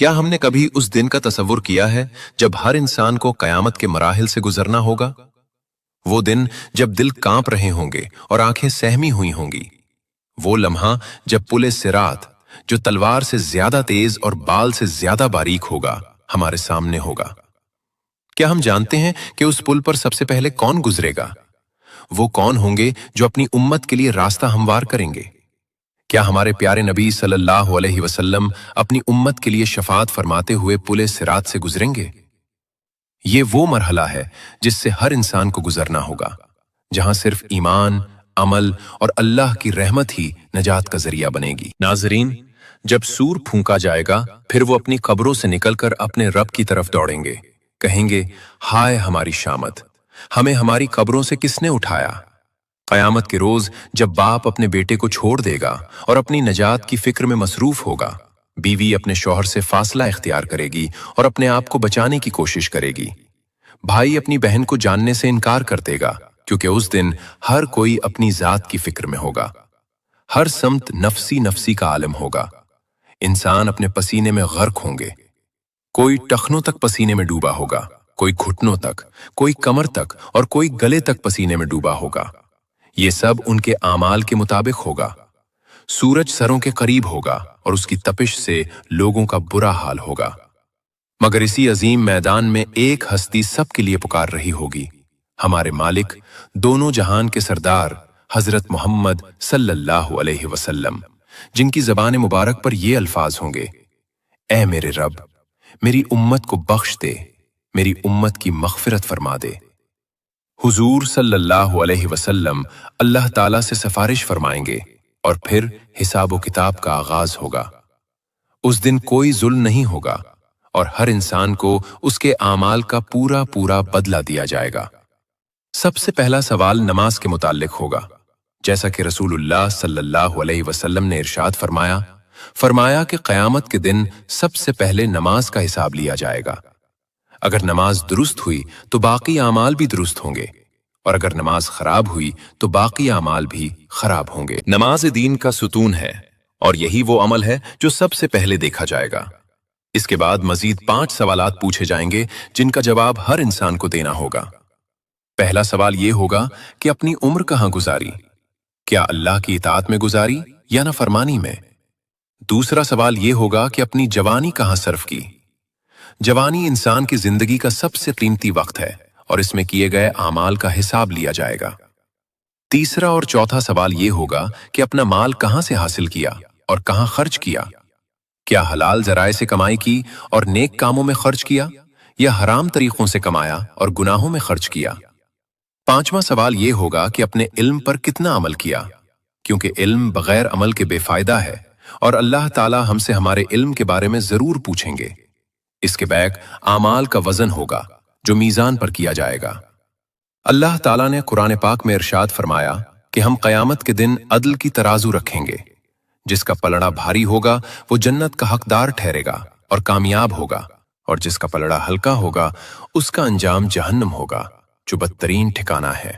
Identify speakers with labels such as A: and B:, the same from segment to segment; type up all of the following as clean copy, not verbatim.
A: کیا ہم نے کبھی اس دن کا تصور کیا ہے جب ہر انسان کو قیامت کے مراحل سے گزرنا ہوگا؟ وہ دن جب دل کانپ رہے ہوں گے اور آنکھیں سہمی ہوئی ہوں گی۔ وہ لمحہ جب پل صراط، جو تلوار سے زیادہ تیز اور بال سے زیادہ باریک ہوگا، ہمارے سامنے ہوگا۔ کیا ہم جانتے ہیں کہ اس پل پر سب سے پہلے کون گزرے گا؟ وہ کون ہوں گے جو اپنی امت کے لیے راستہ ہموار کریں گے؟ کیا ہمارے پیارے نبی صلی اللہ علیہ وسلم اپنی امت کے لیے شفاعت فرماتے ہوئے پل صراط سے گزریں گے؟ یہ وہ مرحلہ ہے جس سے ہر انسان کو گزرنا ہوگا، جہاں صرف ایمان، عمل اور اللہ کی رحمت ہی نجات کا ذریعہ بنے گی۔ ناظرین، جب سور پھونکا جائے گا، پھر وہ اپنی قبروں سے نکل کر اپنے رب کی طرف دوڑیں گے، کہیں گے، ہائے ہماری شامت، ہمیں ہماری قبروں سے کس نے اٹھایا؟ قیامت کے روز جب باپ اپنے بیٹے کو چھوڑ دے گا اور اپنی نجات کی فکر میں مصروف ہوگا، بیوی اپنے شوہر سے فاصلہ اختیار کرے گی اور اپنے آپ کو بچانے کی کوشش کرے گی، بھائی اپنی بہن کو جاننے سے انکار کر دے گا، کیونکہ اس دن ہر کوئی اپنی ذات کی فکر میں ہوگا، ہر سمت نفسی نفسی کا عالم ہوگا، انسان اپنے پسینے میں غرق ہوں گے، کوئی ٹخنوں تک پسینے میں ڈوبا ہوگا، کوئی گھٹنوں تک، کوئی کمر تک اور کوئی گلے تک پسینے میں ڈوبا ہوگا۔ یہ سب ان کے اعمال کے مطابق ہوگا۔ سورج سروں کے قریب ہوگا اور اس کی تپش سے لوگوں کا برا حال ہوگا، مگر اسی عظیم میدان میں ایک ہستی سب کے لیے پکار رہی ہوگی، ہمارے مالک، دونوں جہان کے سردار حضرت محمد صلی اللہ علیہ وسلم، جن کی زبان مبارک پر یہ الفاظ ہوں گے، اے میرے رب، میری امت کو بخش دے، میری امت کی مغفرت فرما دے۔ حضور صلی اللہ علیہ وسلم اللہ تعالیٰ سے سفارش فرمائیں گے اور پھر حساب و کتاب کا آغاز ہوگا۔ اس دن کوئی ظلم نہیں ہوگا اور ہر انسان کو اس کے اعمال کا پورا پورا بدلہ دیا جائے گا۔ سب سے پہلا سوال نماز کے متعلق ہوگا، جیسا کہ رسول اللہ صلی اللہ علیہ وسلم نے ارشاد فرمایا کہ قیامت کے دن سب سے پہلے نماز کا حساب لیا جائے گا۔ اگر نماز درست ہوئی تو باقی اعمال بھی درست ہوں گے، اور اگر نماز خراب ہوئی تو باقی اعمال بھی خراب ہوں گے۔ نماز دین کا ستون ہے اور یہی وہ عمل ہے جو سب سے پہلے دیکھا جائے گا۔ اس کے بعد مزید 5 سوالات پوچھے جائیں گے جن کا جواب ہر انسان کو دینا ہوگا۔ پہلا سوال یہ ہوگا کہ اپنی عمر کہاں گزاری؟ کیا اللہ کی اطاعت میں گزاری یا نافرمانی میں؟ دوسرا سوال یہ ہوگا کہ اپنی جوانی کہاں صرف کی؟ جوانی انسان کی زندگی کا سب سے قیمتی وقت ہے اور اس میں کیے گئے اعمال کا حساب لیا جائے گا۔ تیسرا اور چوتھا سوال یہ ہوگا کہ اپنا مال کہاں سے حاصل کیا اور کہاں خرچ کیا؟ کیا حلال ذرائع سے کمائی کی اور نیک کاموں میں خرچ کیا، یا حرام طریقوں سے کمایا اور گناہوں میں خرچ کیا؟ پانچواں سوال یہ ہوگا کہ اپنے علم پر کتنا عمل کیا، کیونکہ علم بغیر عمل کے بے فائدہ ہے اور اللہ تعالی ہم سے ہمارے علم کے بارے میں ضرور پوچھیں گے۔ اس کے بیک اعمال کا وزن ہوگا جو میزان پر کیا جائے گا۔ اللہ تعالیٰ نے قرآن پاک میں ارشاد فرمایا کہ ہم قیامت کے دن عدل کی ترازو رکھیں گے، جس کا پلڑا بھاری ہوگا وہ جنت کا حقدار ٹھہرے گا اور کامیاب ہوگا، اور جس کا پلڑا ہلکا ہوگا اس کا انجام جہنم ہوگا، جو بدترین ٹھکانہ ہے۔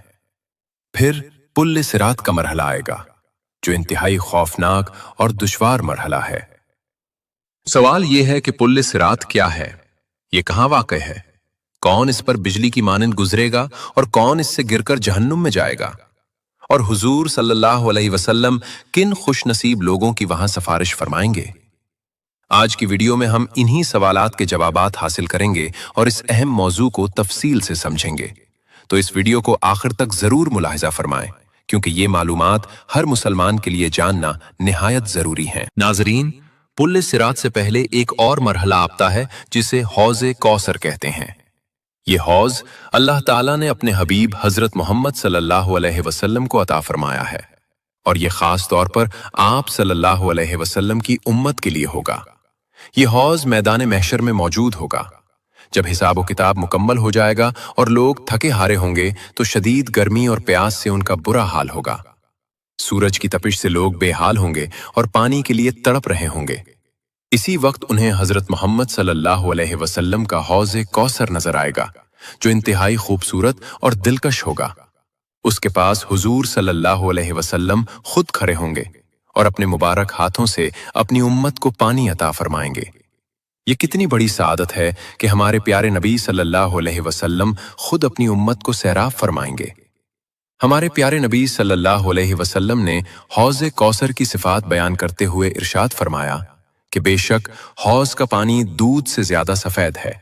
A: پھر پل صراط کا مرحلہ آئے گا، جو انتہائی خوفناک اور دشوار مرحلہ ہے۔ سوال یہ ہے کہ پل صراط کیا ہے؟ یہ کہاں واقع ہے؟ کون اس پر بجلی کی مانند گزرے گا اور کون اس سے گر کر جہنم میں جائے گا؟ اور حضور صلی اللہ علیہ وسلم کن خوش نصیب لوگوں کی وہاں سفارش فرمائیں گے؟ آج کی ویڈیو میں ہم انہی سوالات کے جوابات حاصل کریں گے اور اس اہم موضوع کو تفصیل سے سمجھیں گے، تو اس ویڈیو کو آخر تک ضرور ملاحظہ فرمائیں، کیونکہ یہ معلومات ہر مسلمان کے لیے جاننا نہایت ضروری ہیں۔ ناظرین، پل صراط سے پہلے ایک اور مرحلہ آتا ہے جسے حوض کوثر کہتے ہیں۔ یہ حوض اللہ تعالیٰ نے اپنے حبیب حضرت محمد صلی اللہ علیہ وسلم کو عطا فرمایا ہے، اور یہ خاص طور پر آپ صلی اللہ علیہ وسلم کی امت کے لیے ہوگا۔ یہ حوض میدان محشر میں موجود ہوگا۔ جب حساب و کتاب مکمل ہو جائے گا اور لوگ تھکے ہارے ہوں گے تو شدید گرمی اور پیاس سے ان کا برا حال ہوگا۔ سورج کی تپش سے لوگ بے حال ہوں گے اور پانی کے لیے تڑپ رہے ہوں گے۔ اسی وقت انہیں حضرت محمد صلی اللہ علیہ وسلم کا حوض کوثر نظر آئے گا، جو انتہائی خوبصورت اور دلکش ہوگا۔ اس کے پاس حضور صلی اللہ علیہ وسلم خود کھڑے ہوں گے اور اپنے مبارک ہاتھوں سے اپنی امت کو پانی عطا فرمائیں گے۔ یہ کتنی بڑی سعادت ہے کہ ہمارے پیارے نبی صلی اللہ علیہ وسلم خود اپنی امت کو سیراب فرمائیں گے۔ ہمارے پیارے نبی صلی اللہ علیہ وسلم نے حوض کوثر کی صفات بیان کرتے ہوئے ارشاد فرمایا کہ بے شک حوض کا پانی دودھ سے زیادہ سفید ہے،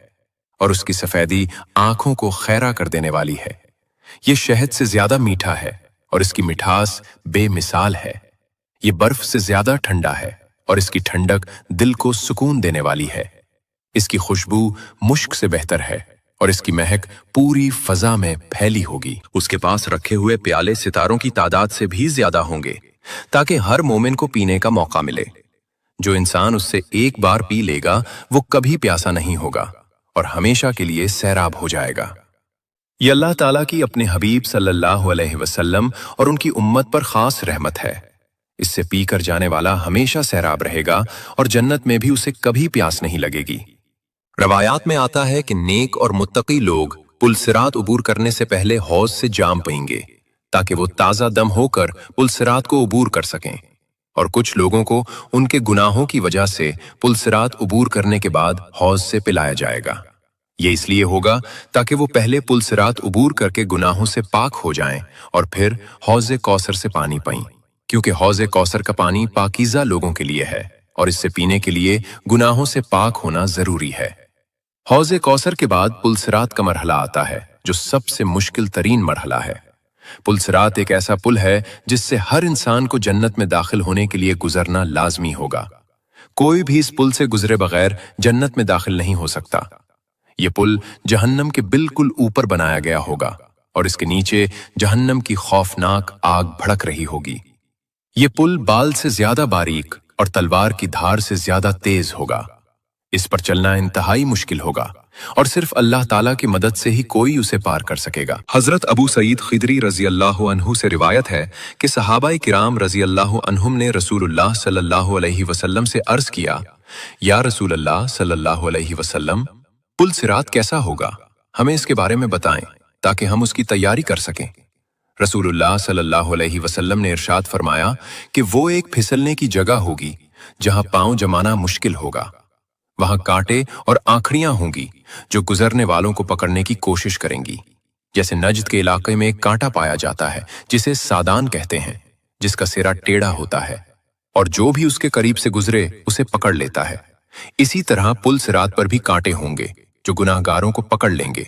A: اور اس کی سفیدی آنکھوں کو خیرہ کر دینے والی ہے۔ یہ شہد سے زیادہ میٹھا ہے، اور اس کی مٹھاس بے مثال ہے۔ یہ برف سے زیادہ ٹھنڈا ہے، اور اس کی ٹھنڈک دل کو سکون دینے والی ہے۔ اس کی خوشبو مشک سے بہتر ہے، اور اس کی مہک پوری فضا میں پھیلی ہوگی۔ اس کے پاس رکھے ہوئے پیالے ستاروں کی تعداد سے بھی زیادہ ہوں گے، تاکہ ہر مومن کو پینے کا موقع ملے۔ جو انسان اس سے ایک بار پی لے گا وہ کبھی پیاسا نہیں ہوگا اور ہمیشہ کے لیے سیراب ہو جائے گا۔ یہ اللہ تعالیٰ کی اپنے حبیب صلی اللہ علیہ وسلم اور ان کی امت پر خاص رحمت ہے۔ اس سے پی کر جانے والا ہمیشہ سیراب رہے گا اور جنت میں بھی اسے کبھی پیاس نہیں لگے گی۔ روایات میں آتا ہے کہ نیک اور متقی لوگ پل صراط عبور کرنے سے پہلے حوض سے جام پئیں گے تاکہ وہ تازہ دم ہو کر پل صراط کو عبور کر سکیں، اور کچھ لوگوں کو ان کے گناہوں کی وجہ سے پل صراط عبور کرنے کے بعد حوض سے پلایا جائے گا۔ یہ اس لیے ہوگا تاکہ وہ پہلے پل صراط عبور کر کے گناہوں سے پاک ہو جائیں اور پھر حوض کوثر سے پانی پئیں، کیونکہ حوض کوثر کا پانی پاکیزہ لوگوں کے لیے ہے اور اس سے پینے کے لیے گناہوں سے پاک ہونا ضروری ہے۔ حوض کوثر کے بعد پل صراط کا مرحلہ آتا ہے جو سب سے مشکل ترین مرحلہ ہے۔ پل صراط ایک ایسا پل ہے جس سے ہر انسان کو جنت میں داخل ہونے کے لیے گزرنا لازمی ہوگا۔ کوئی بھی اس پل سے گزرے بغیر جنت میں داخل نہیں ہو سکتا۔ یہ پل جہنم کے بالکل اوپر بنایا گیا ہوگا اور اس کے نیچے جہنم کی خوفناک آگ بھڑک رہی ہوگی۔ یہ پل بال سے زیادہ باریک اور تلوار کی دھار سے زیادہ تیز ہوگا۔ اس پر چلنا انتہائی مشکل ہوگا اور صرف اللہ تعالیٰ کی مدد سے ہی کوئی اسے پار کر سکے گا۔ حضرت ابو سعید خدری رضی اللہ عنہ سے روایت ہے کہ صحابہ کرام رضی اللہ عنہم نے رسول اللہ صلی اللہ علیہ وسلم سے عرض کیا، یا رسول اللہ صلی اللہ علیہ وسلم، پل صراط کیسا ہوگا؟ ہمیں اس کے بارے میں بتائیں تاکہ ہم اس کی تیاری کر سکیں۔ رسول اللہ صلی اللہ علیہ وسلم نے ارشاد فرمایا کہ وہ ایک پھسلنے کی جگہ ہوگی جہاں پاؤں جمانا مشکل ہوگا۔ وہاں کانٹے اور آنکھڑیاں ہوں گی جو گزرنے والوں کو پکڑنے کی کوشش کریں گی۔ جیسے نجد کے علاقے میں ایک کانٹا پایا جاتا ہے جسے سادان کہتے ہیں، جس کا سرا ٹیڑھا ہوتا ہے اور جو بھی اس کے قریب سے گزرے اسے پکڑ لیتا ہے۔ اسی طرح پل صراط پر بھی کانٹے ہوں گے جو گناہ گاروں کو پکڑ لیں گے۔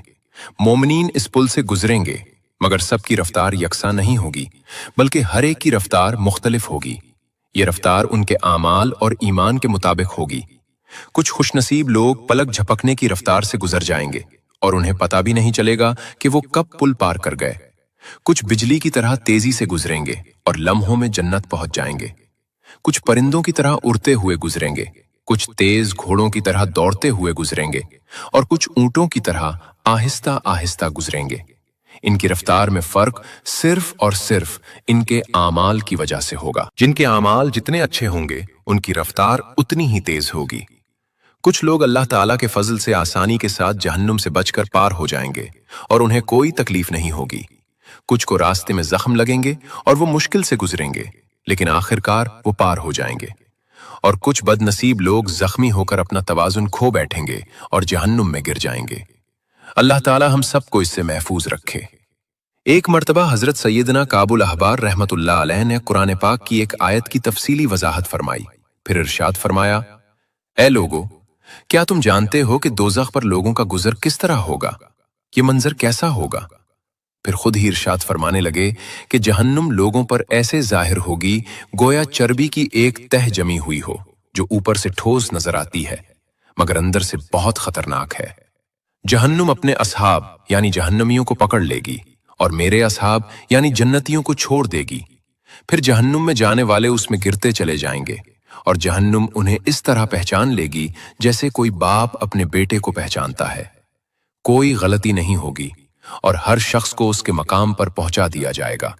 A: مومنین اس پل سے گزریں گے مگر سب کی رفتار یکساں نہیں ہوگی، بلکہ ہر ایک کی رفتار مختلف ہوگی۔ یہ رفتار ان کے اعمال اور ایمان کے مطابق ہوگی۔ کچھ خوش نصیب لوگ پلک جھپکنے کی رفتار سے گزر جائیں گے اور انہیں پتہ بھی نہیں چلے گا کہ وہ کب پل پار کر گئے۔ کچھ بجلی کی طرح تیزی سے گزریں گے اور لمحوں میں جنت پہنچ جائیں گے۔ کچھ پرندوں کی طرح اڑتے ہوئے گزریں گے، کچھ تیز گھوڑوں کی طرح دوڑتے ہوئے گزریں گے اور کچھ اونٹوں کی طرح آہستہ آہستہ گزریں گے۔ ان کی رفتار میں فرق صرف اور صرف ان کے اعمال کی وجہ سے ہوگا۔ جن کے اعمال جتنے اچھے ہوں گے ان کی رفتار اتنی ہی تیز ہوگی۔ کچھ لوگ اللہ تعالیٰ کے فضل سے آسانی کے ساتھ جہنم سے بچ کر پار ہو جائیں گے اور انہیں کوئی تکلیف نہیں ہوگی۔ کچھ کو راستے میں زخم لگیں گے اور وہ مشکل سے گزریں گے، لیکن آخرکار وہ پار ہو جائیں گے۔ اور کچھ بد نصیب لوگ زخمی ہو کر اپنا توازن کھو بیٹھیں گے اور جہنم میں گر جائیں گے۔ اللہ تعالیٰ ہم سب کو اس سے محفوظ رکھے۔ ایک مرتبہ حضرت سیدنا کعب الاحبار رحمۃ اللہ علیہ نے قرآن پاک کی ایک آیت کی تفصیلی وضاحت فرمائی، پھر ارشاد فرمایا، اے لوگو، کیا تم جانتے ہو کہ دوزخ پر لوگوں کا گزر کس طرح ہوگا؟ یہ منظر کیسا ہوگا؟ پھر خود ہی ارشاد فرمانے لگے کہ جہنم لوگوں پر ایسے ظاہر ہوگی گویا چربی کی ایک تہ جمی ہوئی ہو جو اوپر سے ٹھوس نظر آتی ہے مگر اندر سے بہت خطرناک ہے۔ جہنم اپنے اصحاب یعنی جہنمیوں کو پکڑ لے گی اور میرے اصحاب یعنی جنتیوں کو چھوڑ دے گی۔ پھر جہنم میں جانے والے اس میں گرتے چلے جائیں گے اور جہنم انہیں اس طرح پہچان لے گی جیسے کوئی باپ اپنے بیٹے کو پہچانتا ہے۔ کوئی غلطی نہیں ہوگی اور ہر شخص کو اس کے مقام پر پہنچا دیا جائے گا۔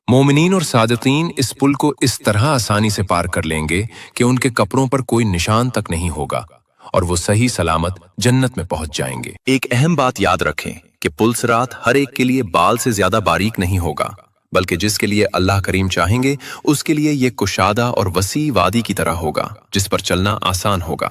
A: مومنین اور صادقین اس پل کو اس طرح آسانی سے پار کر لیں گے کہ ان کے کپڑوں پر کوئی نشان تک نہیں ہوگا اور وہ صحیح سلامت جنت میں پہنچ جائیں گے۔ ایک اہم بات یاد رکھیں کہ پل صراط ہر ایک کے لیے بال سے زیادہ باریک نہیں ہوگا، بلکہ جس کے لیے اللہ کریم چاہیں گے اس کے لیے یہ کشادہ اور وسیع وادی کی طرح ہوگا جس پر چلنا آسان ہوگا۔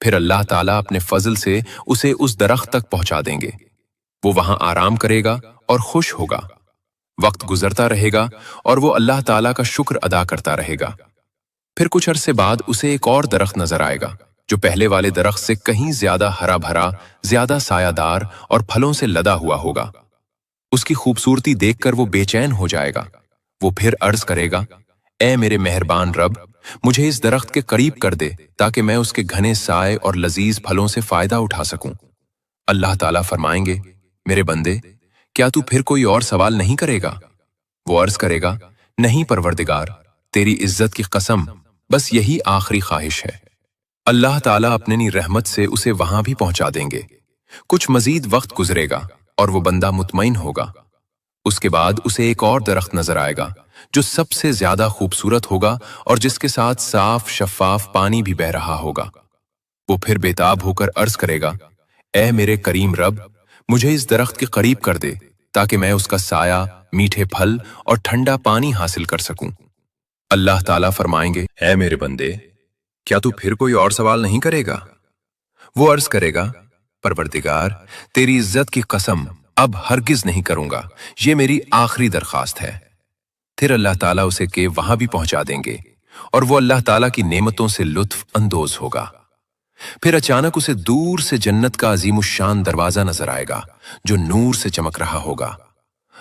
A: پھر اللہ تعالیٰ اپنے فضل سے اسے اس درخت تک پہنچا دیں گے۔ وہ وہاں آرام کرے گا اور خوش ہوگا۔ وقت گزرتا رہے گا اور وہ اللہ تعالیٰ کا شکر ادا کرتا رہے گا۔ پھر کچھ عرصے بعد اسے ایک اور درخت نظر آئے گا جو پہلے والے درخت سے کہیں زیادہ ہرا بھرا، زیادہ سایہ دار اور پھلوں سے لدا ہوا ہوگا۔ اس کی خوبصورتی دیکھ کر وہ بے چین ہو جائے گا۔ وہ پھر عرض کرے گا، اے میرے مہربان رب، مجھے اس درخت کے قریب کر دے تاکہ میں اس کے گھنے سائے اور لذیذ پھلوں سے فائدہ اٹھا سکوں۔ اللہ تعالیٰ فرمائیں گے، میرے بندے، کیا تو پھر کوئی اور سوال نہیں کرے گا؟ وہ عرض کرے گا، نہیں پروردگار، تیری عزت کی قسم، بس یہی آخری خواہش ہے۔ اللہ تعالیٰ اپنی رحمت سے اسے وہاں بھی پہنچا دیں گے۔ کچھ مزید وقت گزرے گا اور وہ بندہ مطمئن ہوگا۔ اس کے بعد اسے ایک اور درخت نظر آئے گا جو سب سے زیادہ خوبصورت ہوگا اور جس کے ساتھ صاف شفاف پانی بھی بہہ رہا ہوگا۔ وہ پھر بےتاب ہو کر عرض کرے گا، اے میرے کریم رب، مجھے اس درخت کے قریب کر دے تاکہ میں اس کا سایہ، میٹھے پھل اور ٹھنڈا پانی حاصل کر سکوں۔ اللہ تعالیٰ فرمائیں گے، اے میرے بندے، کیا تو پھر کوئی اور سوال نہیں کرے گا؟ وہ عرض کرے گا، پروردگار، تیری عزت کی قسم، اب ہرگز نہیں کروں گا، یہ میری آخری درخواست ہے۔ پھر اللہ تعالیٰ اسے کہ وہاں بھی پہنچا دیں گے اور وہ اللہ تعالیٰ کی نعمتوں سے لطف اندوز ہوگا۔ پھر اچانک اسے دور سے جنت کا عظیم الشان دروازہ نظر آئے گا جو نور سے چمک رہا ہوگا۔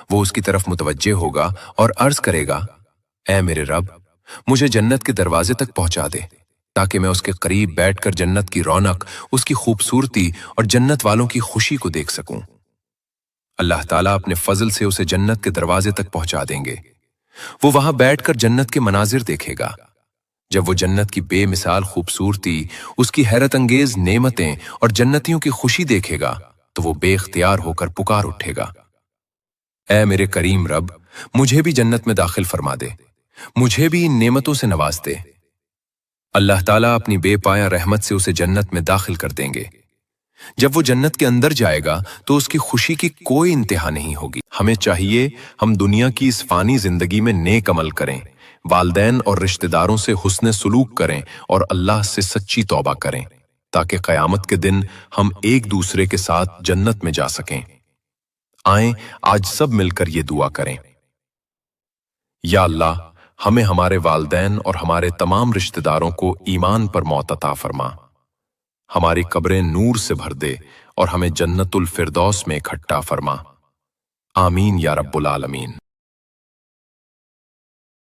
A: وہ اس کی طرف متوجہ ہوگا اور عرض کرے گا، اے میرے رب، مجھے جنت کے دروازے تک پہنچا دے تاکہ میں اس کے قریب بیٹھ کر جنت کی رونق، اس کی خوبصورتی اور جنت والوں کی خوشی کو دیکھ سکوں۔ اللہ تعالیٰ اپنے فضل سے اسے جنت کے دروازے تک پہنچا دیں گے۔ وہ وہاں بیٹھ کر جنت کے مناظر دیکھے گا۔ جب وہ جنت کی بے مثال خوبصورتی، اس کی حیرت انگیز نعمتیں اور جنتیوں کی خوشی دیکھے گا تو وہ بے اختیار ہو کر پکار اٹھے گا، اے میرے کریم رب، مجھے بھی جنت میں داخل فرما دے، مجھے بھی ان نعمتوں سے نواز دے۔ اللہ تعالیٰ اپنی بے پایا رحمت سے اسے جنت میں داخل کر دیں گے۔ جب وہ جنت کے اندر جائے گا تو اس کی خوشی کی کوئی انتہا نہیں ہوگی۔ ہمیں چاہیے ہم دنیا کی اس فانی زندگی میں نیک عمل کریں، والدین اور رشتہ داروں سے حسن سلوک کریں اور اللہ سے سچی توبہ کریں تاکہ قیامت کے دن ہم ایک دوسرے کے ساتھ جنت میں جا سکیں۔ آئیں آج سب مل کر یہ دعا کریں، یا اللہ، ہمیں ہمارے والدین اور ہمارے تمام رشتہ داروں کو ایمان پر موت عطا فرما، ہماری قبریں نور سے بھر دے اور ہمیں جنت الفردوس میں اکٹھا فرما۔ آمین یا رب العالمین۔